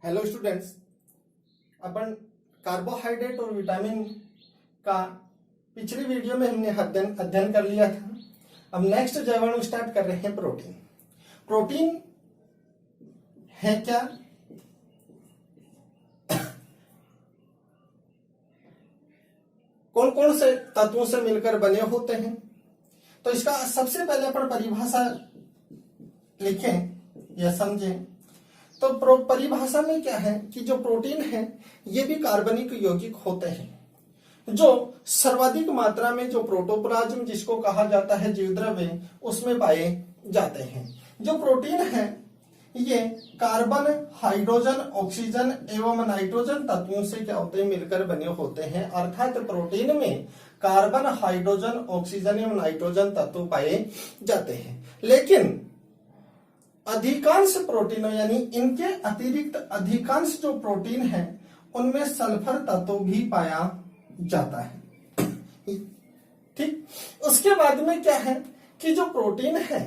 Hello students, अपन carbohydrate और vitamin का पिछली वीडियो में हमने अध्ययन कर लिया था। अब नेक्स्ट जीवाणु स्टार्ट कर रहे हैं प्रोटीन। प्रोटीन है क्या? कौन कौन से तत्वों से मिलकर बने होते हैं? तो इसका सबसे पहले अपन परिभाषा लिखें या समझें। तो परिभाषा में क्या है कि जो प्रोटीन है ये भी कार्बनिक यौगिक होते हैं जो सर्वाधिक मात्रा में जो प्रोटोप्लाज्म जिसको कहा जाता है जीवद्रव्य उसमें पाए जाते हैं। जो प्रोटीन है ये कार्बन, हाइड्रोजन, ऑक्सीजन एवं नाइट्रोजन तत्वों से क्या होते हैं मिलकर बने होते हैं। अर्थात प्रोटीन में कार्बन, हाइड्रोजन, ऑक्सीजन एवं नाइट्रोजन तत्व पाए जाते हैं। लेकिन अधिकांश प्रोटीनों यानी इनके अतिरिक्त अधिकांश जो प्रोटीन है उनमें सल्फर तत्व भी पाया जाता है। ठीक, उसके बाद में क्या है कि जो प्रोटीन है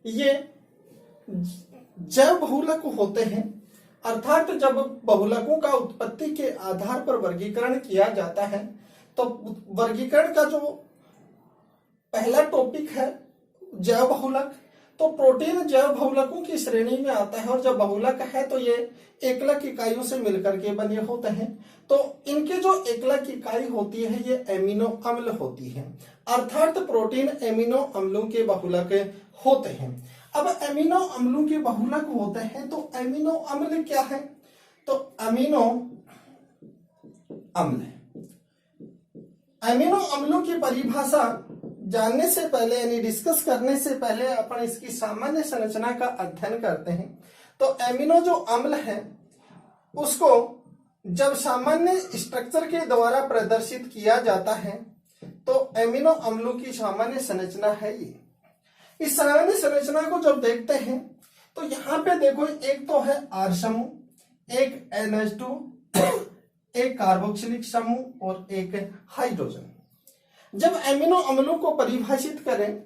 ये जैव बहुलक होते हैं। अर्थात जब बहुलकों का उत्पत्ति के आधार पर वर्गीकरण किया जाता है तो वर्गीकरण का जो पहला टॉपिक है जैव बहुलक, तो प्रोटीन जैव बहुलकों की श्रेणी में आता है। और जब बहुलक है तो ये एकलक इकाइयों से मिलकर के बने होते हैं। तो इनके जो एकलक इकाई होती है ये एमिनो अम्ल होती है। अर्थात प्रोटीन एमिनो अम्लों के बहुलक होते हैं। अब एमिनो अम्लों के बहुलक होते हैं तो एमिनो अम्ल क्या है? तो एमिनो अम्ल, एमिनो अम्लों की परिभाषा जानने से पहले यानी डिस्कस करने से पहले अपन इसकी सामान्य संरचना का अध्ययन करते हैं। तो एमिनो जो अम्ल है उसको जब सामान्य स्ट्रक्चर के द्वारा प्रदर्शित किया जाता है तो एमिनो अम्लों की सामान्य संरचना है ये। इस सामान्य संरचना को जब देखते हैं तो यहाँ पे देखो एक तो है आर समूह, एक NH2, एक कार्बोक्सिलिक समूह और एक हाइड्रोजन। जब एमिनो अम्लों को परिभाषित करें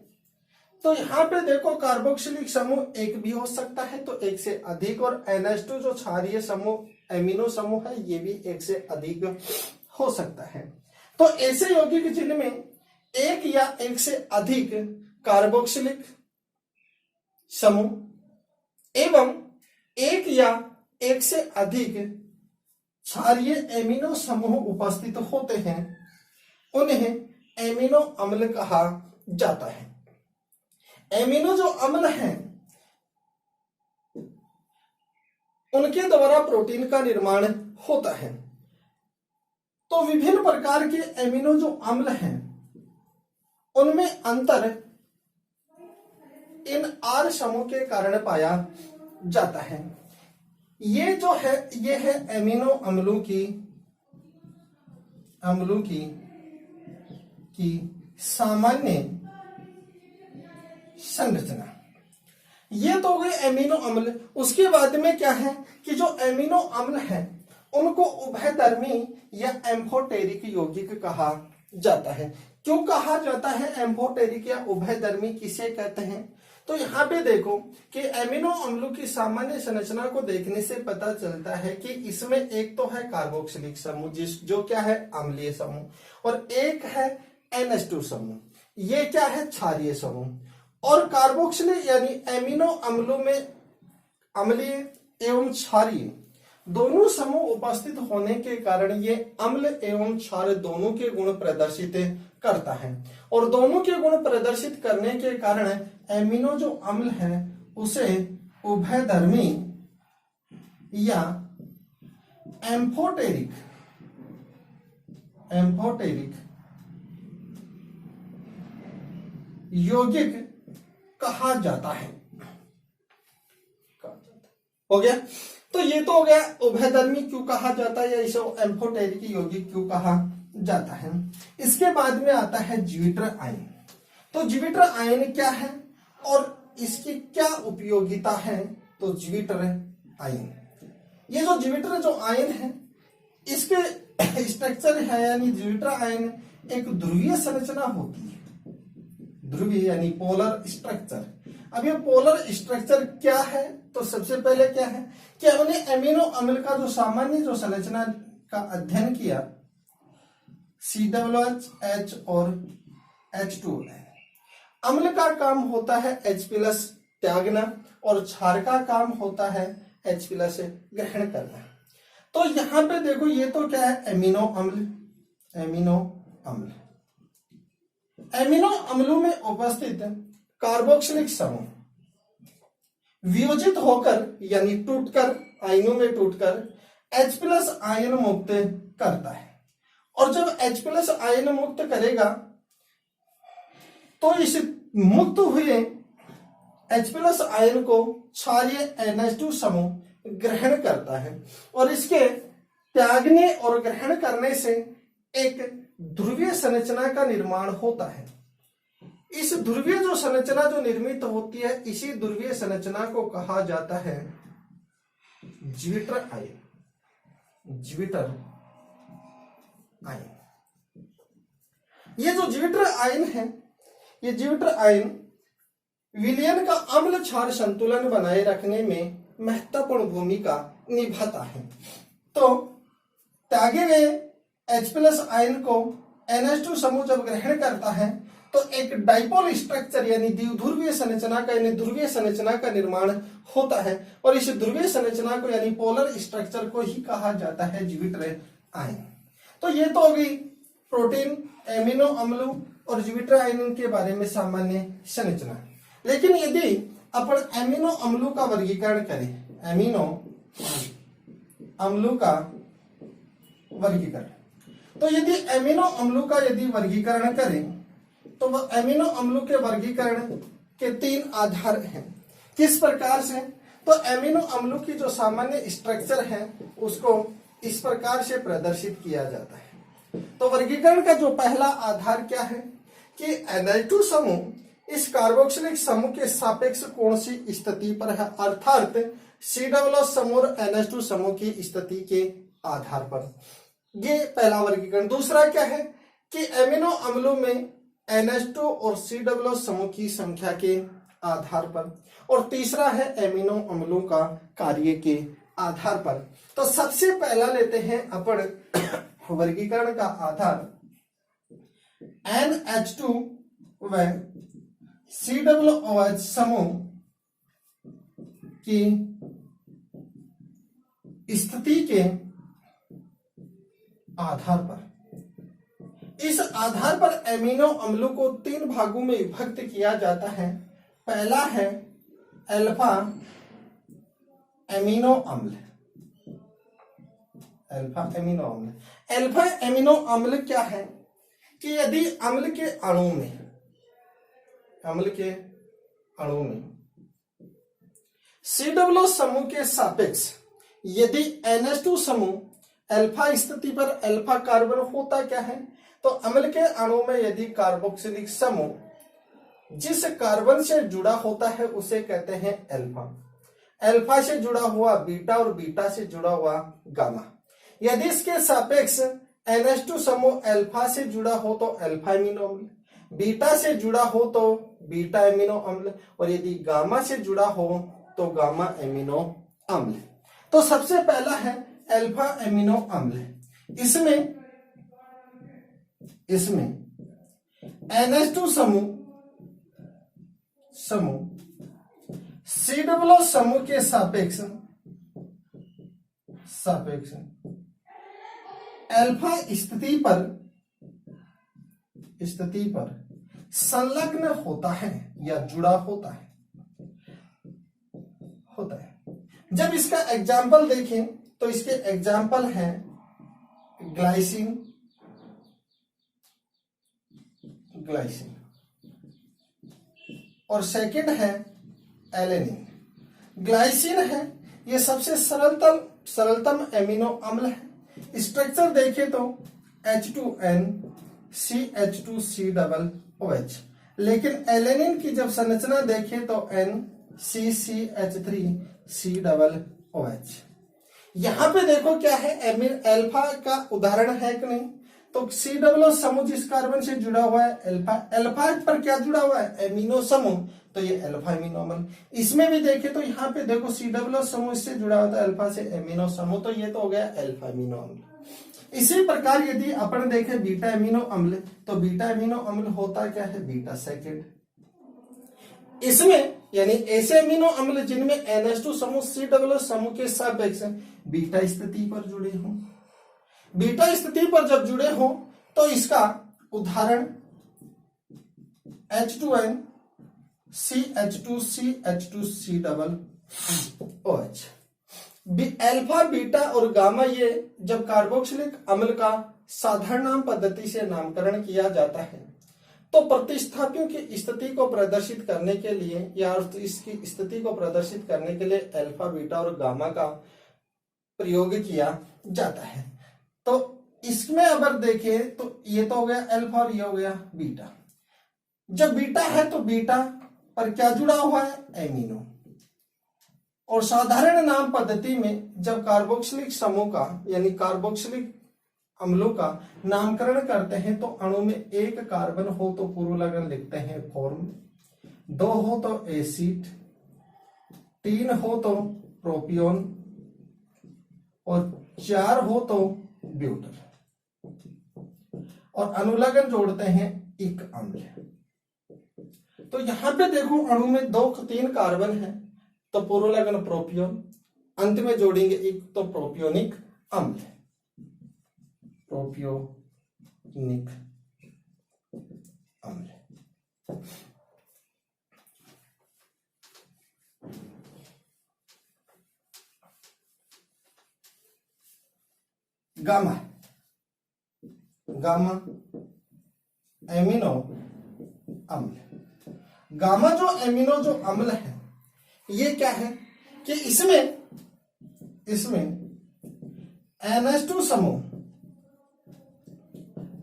तो यहाँ पे देखो कार्बोक्सिलिक समूह एक भी हो सकता है तो एक से अधिक, और NH2 जो क्षारीय समूह एमिनो समूह है ये भी एक से अधिक हो सकता है। तो ऐसे यौगिक जिनमें एक या एक से अधिक कार्बोक्सिलिक समूह एवं एक या एक से अधिक क्षारीय एमिनो समूह उपस्थित होते हैं उन्हें एमिनो अम्ल कहा जाता है। एमिनो जो अम्ल हैं उनके द्वारा प्रोटीन का निर्माण होता है। तो विभिन्न प्रकार के एमिनो जो अम्ल हैं उनमें अंतर इन आर समूह के कारण पाया जाता है। ये जो है ये है एमिनो अम्लों की सामान्य संरचना। ये तो हो गए एमिनो अम्ल। उसके बाद में क्या है कि जो एमिनो अम्ल है उनको उभयधर्मी या एम्फोटेरिक यौगिक कहा जाता है। क्यों कहा जाता है एम्फोटेरिक या उभयधर्मी, किसे कहते हैं? तो यहाँ पे देखो कि एमिनो अम्लों की सामान्य संरचना को देखने से पता चलता है कि इसमें एक तो है कार्बोक्सिलिक समूह जो क्या है अम्लीय समूह, और एक है NH2 समूह, ये क्या है क्षारीय समूह। और कार्बोक्सिलिक यानी एमिनो अम्लों में अम्लीय एवं क्षारीय दोनों समूह उपस्थित होने के कारण ये अम्ल एवं क्षार दोनों के गुण प्रदर्शित करता है। और दोनों के गुण प्रदर्शित करने के कारण एमिनो जो अम्ल है उसे उभयधर्मी या एम्फोटेरिक यौगिक कहा जाता है। हो गया? तो ये तो हो गया उभयधर्मी क्यों कहा जाता है या इसे एम्फोटेरिक यौगिक क्यों कहा जाता है। इसके बाद में आता है ज्विटर आयन। तो ज्विटर आयन क्या है और इसकी क्या उपयोगिता है? तो ज्विटर आयन, ये जो ज्विटर जो आयन है इसके स्ट्रक्चर है यानी ज्विटर आयन एक ध्रुवीय संरचना होती है। ध्रुवीय यानी पोलर स्ट्रक्चर। अब ये पोलर स्ट्रक्चर क्या है तो सबसे पहले क्या है कि हमने एमिनो अम्ल का जो सामान्य जो संरचना का अध्ययन किया, COOH और H2O। अम्ल का काम होता है H+ त्यागना और क्षार का काम होता है H+ ग्रहण करना। तो यहां पे देखो ये तो क्या है, एमिनो अम्ल। एमिनो अम्ल, एमिनो अम्लों में उपस्थित कार्बोक्सिलिक समूह वियोजित होकर यानी टूटकर, आयनों में टूटकर H+ आयन मुक्त करता है। और जब H+ आयन मुक्त करेगा तो इस मुक्त हुए H+ आयन को क्षारीय NH2 समूह ग्रहण करता है और इसके त्यागने और ग्रहण करने से एक ध्रुवीय संरचना का निर्माण होता है। इस ध्रुवीय जो संरचना जो निर्मित होती है, इसी ध्रुवीय संरचना को कहा जाता है ज्विटर आयन। ज्विटर आयन, ये जो ज्विटर आयन है, ये ज्विटर आयन विलयन का अम्ल क्षार संतुलन बनाए रखने में महत्वपूर्ण भूमिका निभाता है। तो त्यागे गए H+ आयन को NH2 समूह जब ग्रहण करता है तो एक डाइपोल स्ट्रक्चर यानी द्विध्रुवीय संरचना का यानी ध्रुवीय संरचना का निर्माण होता है और इस ध्रुवीय संरचना को यानी पोलर स्ट्रक्चर को ही कहा जाता है ज्विटर आयन। तो ये तो हो गई प्रोटीन, एमिनो अम्लों और ज्विटर आयन के बारे में सामान्य संरचना। लेकिन यदि अपन एमिनो अम्लों का वर्गीकरण करें, एमिनो अम्लों का वर्गीकरण, तो यदि एमिनो अम्लों का यदि वर्गीकरण करें तो वह एमिनो अम्लों के वर्गीकरण के 3 आधार हैं। किस प्रकार से? तो एमिनो अम्लों की जो सामान्य स्ट्रक्चर है उसको इस प्रकार से प्रदर्शित किया जाता है। तो वर्गीकरण का जो पहला आधार क्या है कि NH2 समूह इस कार्बोक्सिलिक समूह के सापेक्ष कौन सी स्थिति पर है, अर्थात COOH समूह और NH2 समूह की स्थिति के आधार पर। ये पहला वर्गीकरण। दूसरा क्या है कि एमिनो अम्लों में NH2 और COOH समूह की संख्या के आधार पर। और तीसरा है एमिनो अम्लों का कार्य के आधार पर। तो सबसे पहला लेते हैं अपन वर्गीकरण का आधार NH2 व COOH समूह की स्थिति के आधार पर। इस आधार पर एमिनो अम्लों को 3 भागों में विभक्त किया जाता है। पहला है अल्फा एमिनो अम्ल। अल्फा एमिनो अम्ल, अल्फा एमिनो अम्ल क्या है कि यदि अम्ल के अणु में COOH समूह के सापेक्ष यदि NH2 समूह अल्फा स्थिति पर अल्फा कार्बन होता क्या है, तो अम्ल के अणु में यदि कार्बोक्सिलिक समूह जिस कार्बन से जुड़ा होता है उसे कहते हैं अल्फा। अल्फा से जुड़ा हुआ बीटा और बीटा से जुड़ा हुआ गामा। यदि इसके सापेक्ष NH2 समूह अल्फा से जुड़ा हो तो अल्फा एमिनो अम्ल, बीटा से जुड़ा हो तो बीटा एमिनो अम्ल और यदि गामा से जुड़ा हो तो गामा एमिनो अम्ल। तो सबसे पहला है अल्फा एमिनो अम्ल। इसमें NH2 समूह COOH समूह के सापेक्ष अल्फा स्थिति पर संलग्न होता है या जुड़ा होता है। जब इसका एग्जाम्पल देखें तो इसके एग्जाम्पल हैं ग्लाइसिन और सेकंड है एलेनिन। ग्लाइसिन है, ये सबसे सरलतम एमिनो अम्ल है। स्ट्रक्चर देखें तो H2N CH2COOH, लेकिन एलेनिन की जब संरचना देखें तो NCCH3COOH। यहां पे देखो क्या है, अल्फा का उदाहरण है कि नहीं, तो COOH समूह जिस कार्बन से जुड़ा हुआ है अल्फा, अल्फा पर क्या जुड़ा हुआ है एमिनो समूह, तो ये अल्फा एमिनो अम्ल। इसमें भी देखें तो यहाँ पे देखो COO समूह इससे जुड़ा होता है अल्फा से एमिनो समूह, तो ये तो हो गया अल्फा एमिनो अम्ल। इसी प्रकार यदि अपन देखें बीटा एमिनो अम्ल, तो बीटा एमिनो अम्ल होता क्या है, बीटा सेकेंड। इसमें यानी ऐसे एमिनो अम्ल जिनमें NH2 समूह COO समूह के सापेक्ष बीटा स्थिति पर जुड़े हों। बीटा स्थिति पर जब जुड़े हों तो इसका उदाहरण H2N CH2CH2COOH। अल्फा, बीटा और गामा ये जब कार्बोक्सिलिक अम्ल का साधारण नाम पद्धति से नामकरण किया जाता है तो प्रतिस्थापियों की स्थिति को प्रदर्शित करने के लिए या इसकी स्थिति को प्रदर्शित करने के लिए अल्फा, बीटा और गामा का प्रयोग किया जाता है। तो इसमें अगर देखें तो ये तो हो गया अल्फा और ये हो गया बीटा। जब बीटा है तो बीटा पर क्या जुड़ा हुआ है, एमिनो। और साधारण नाम पद्धति में जब कार्बोक्सिलिक समूह का यानी कार्बोक्सिलिक अम्लों का नामकरण करते हैं तो अणु में एक कार्बन हो तो पूर्व लगन लिखते हैं फॉर्म, 2 हो तो एसिड, 3 हो तो प्रोपियोन और 4 हो तो ब्यूटर, और अनुलग्न जोड़ते हैं इक अम्ल। तो यहां पे देखो अणु में 2-3 कार्बन है तो पूर्व लगन प्रोपियोन, अंत में जोड़ेंगे इक तो प्रोपियोनिक अम्ल, प्रोपियोनिक अम्ल। गामा, गामा एमिनो अम्ल। गामा जो एमिनो जो अम्ल है ये क्या है कि इसमें NH2 समूह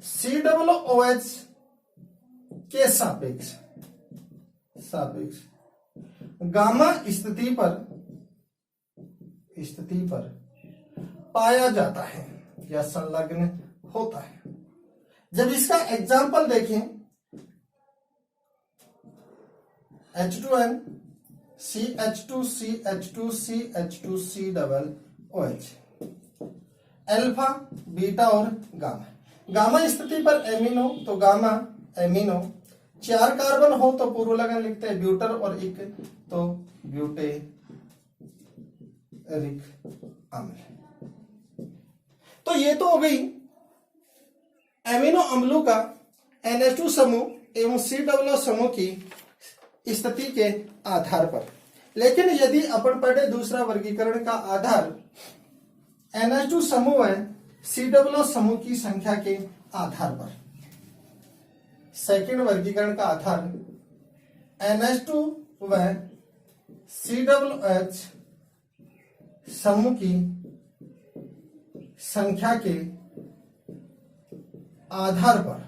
COOH के सापेक्ष गामा स्थिति पर पाया जाता है या संलग्न होता है। जब इसका एग्जाम्पल देखें H2N CH2CH2CH2COOH, अल्फा, बीटा और गामा। गामा स्थिति पर एमिनो तो गामा एमिनो, 4 कार्बन हो तो पूर्व लगन लिखते हैं ब्यूटर और इक तो ब्यूटेरिक अम्ल। तो ये तो हो गई एमिनो अम्लों का NH2 समूह एवं COO समूह की स्थिति के आधार पर। लेकिन यदि अपन पढ़े दूसरा वर्गीकरण का आधार NH2 समूह है COO समूह की संख्या के आधार पर, सेकंड वर्गीकरण का आधार NH2 व COOH समूह की संख्या के आधार पर,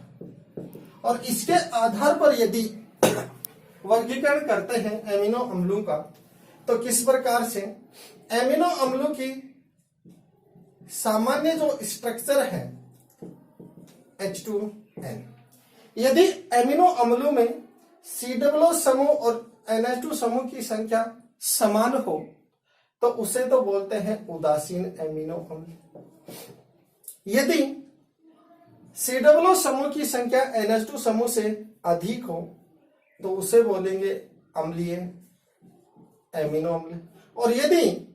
और इसके आधार पर यदि वर्गीकरण करते हैं एमिनो अम्लों का तो किस प्रकार से एमिनो अम्लों की सामान्य जो स्ट्रक्चर है H2N, यदि एमिनो अम्लों में COO समूह और NH2 समूह की संख्या समान हो तो उसे तो बोलते हैं उदासीन एमिनो अम्ल। यदि COO समूह की संख्या NH2 समूह से अधिक हो तो उसे बोलेंगे अम्लीय एमिनो अम्ल, और यदि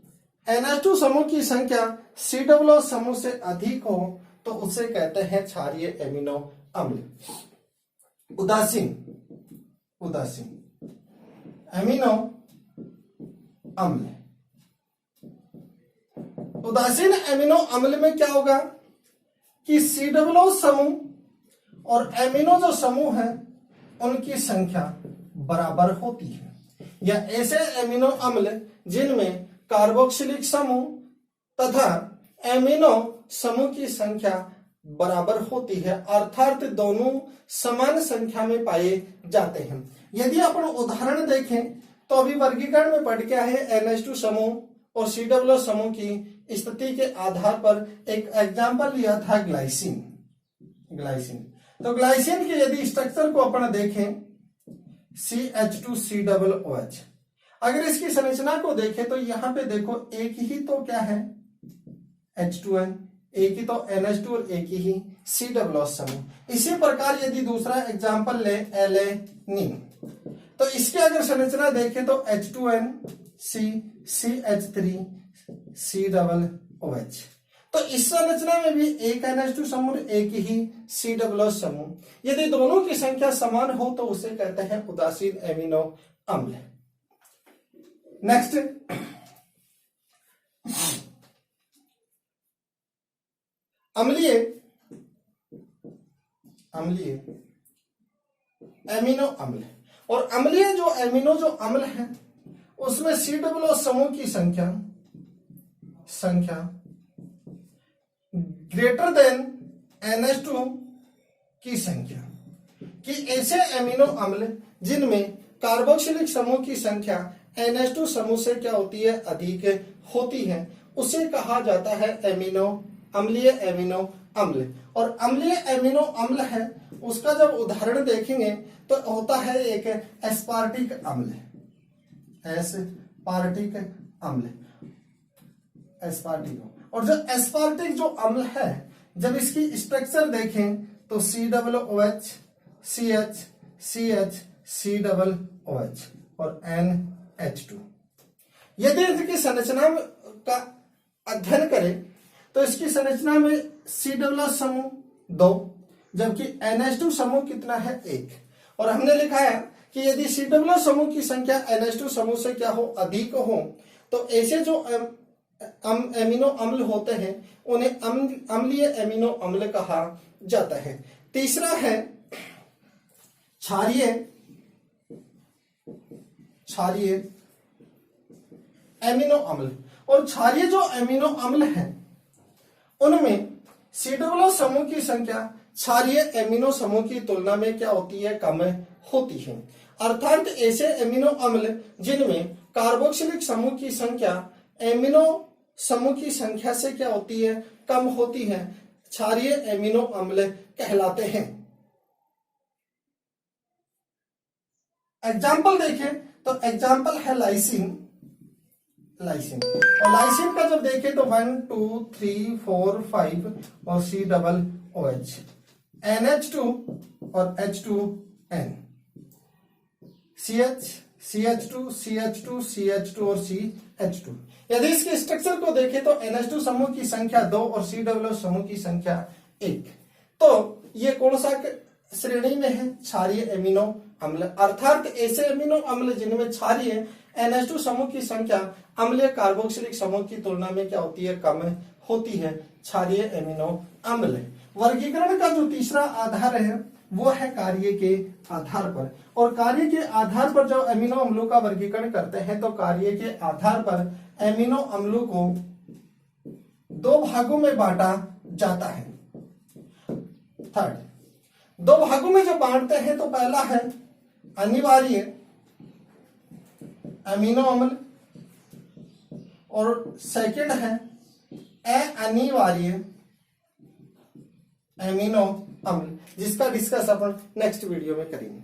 NH2 समूह की संख्या COO समूह से अधिक हो तो उसे कहते हैं क्षारीय एमिनो अम्ल। उदासीन एमिनो अम्ल। उदासीन एमिनो अम्ल में क्या होगा कि COO समूह और एमिनो जो समूह है उनकी संख्या बराबर होती है, या ऐसे एमिनो अम्ल जिनमें कार्बोक्सिलिक समूह तथा एमिनो समूह की संख्या बराबर होती है, अर्थात दोनों समान संख्या में पाए जाते हैं। यदि अपन उदाहरण देखें तो अभी वर्गीकरण में पढ़ क्या है, NH2 समूह और COO समूह की स्थिति के आधार पर एक एग्जाम्पल लिया था ग्लाइसिन। तो ग्लाइसिन के यदि स्ट्रक्चर को अपन देखें CH2COOH। अगर इसकी संरचना को देखें तो यहां पे देखो एक ही तो क्या है H2N, एक ही तो NH2 और एक ही COOH समूह। इसी प्रकार यदि दूसरा एग्जांपल ले एलेनिन, तो इसकी अगर संरचना देखें तो H2N CH3 COOH। तो इस संरचना में भी एक NH2 समूह एक ही COOH समूह। यदि दोनों की संख्या समान हो तो उसे कहते हैं उदासीन एमिनो अम्ल। नेक्स्ट, अम्लीय एमिनो अम्ल। और अम्लीय जो एमिनो जो अम्ल है उसमें COOH समूह की संख्या ग्रेटर देन NH2 की संख्या, कि ऐसे एमिनो अम्ल जिनमें कार्बोक्सिलिक समूह की संख्या NH2 समूह से क्या होती है, अधिक होती है, उसे कहा जाता है अम्लीय एमिनो अम्ल। और अम्लीय एमिनो अम्ल है उसका जब उदाहरण देखेंगे तो होता है एक एस्पार्टिक अम्ल, एस्पार्टिक। और जो एस्पार्टिक जो अम्ल है जब इसकी स्ट्रक्चर देखें तो COOH CH CH COOH और NH2। यदि इसकी संरचना का अध्ययन करें तो इसकी संरचना में COOH समूह 2 जबकि NH2 समूह कितना है, 1। और हमने लिखा है कि यदि COOH समूह की संख्या NH2 समूह से क्या हो, अधिक हो, तो ऐसे जो एमिनो अम्ल होते हैं उन्हें अम्लीय एमिनो अम्ल कहा जाता है। तीसरा है क्षारीय एमिनो अम्ल। और क्षारीय जो एमिनो अम्ल हैं उनमें COOH समूह की संख्या क्षारीय एमिनो समूह की तुलना में क्या होती है, कम होती है। अर्थात ऐसे एमिनो अम्ल जिनमें कार्बोक्सिलिक समूह की संख्या एमिनो समूह की संख्या से क्या होती है, कम होती है, क्षारीय एमिनो अम्ल कहलाते हैं। एग्जाम्पल देखें तो एग्जाम्पल है लाइसिन। और लाइसिन का जब देखें तो 1 2 3 4 5 और COOH, NH2 और H2N, CH2 CH2 और CH2। यदि इसके स्ट्रक्चर को देखें तो NH2 समूह की संख्या 2 और COOH समूह की संख्या 1। तो ये कौन सा श्रेणी में है, क्षारीय एमिनो अम्ल। अर्थात ऐसे एमिनो अम्ल जिनमें क्षारीय NH2 समूह की संख्या अम्लीय कार्बोक्सिलिक समूह की तुलना में क्या होती है, कम होती है, क्षारीय एमिनो अम्ल। वर्गीकरण का जो तीसरा आधार है वो है कार्य के आधार पर। और कार्य के आधार पर जब एमिनो अम्लों का वर्गीकरण करते हैं तो कार्य के आधार पर एमिनो अम्लों को 2 भागों में बांटा जाता है। थर्ड, 2 भागों में जो बांटते हैं तो पहला है अनिवार्य एमिनो अम्ल और सेकंड है अनिवार्य एमिनो अम्ल, जिसका डिस्कस अपन नेक्स्ट वीडियो में करेंगे।